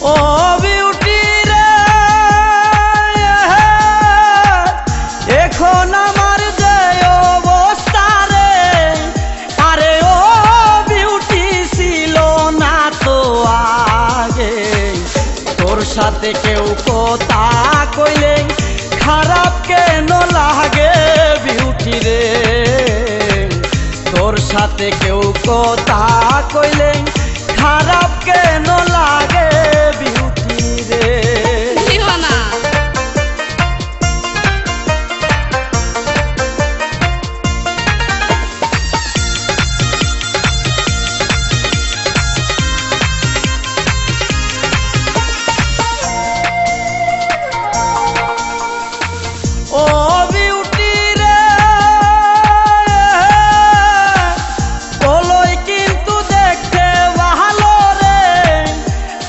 ও beauty রে, এখন আমার যে অবস্থা রে, আরে ও বিউটি ছিল না তো আগে। তোর সাথে কেউ কথা কইলে খারাপ কেন লাগে বিউটি রে, তোর সাথে কেউ কথা কইলে খারাপ কেন লাগে।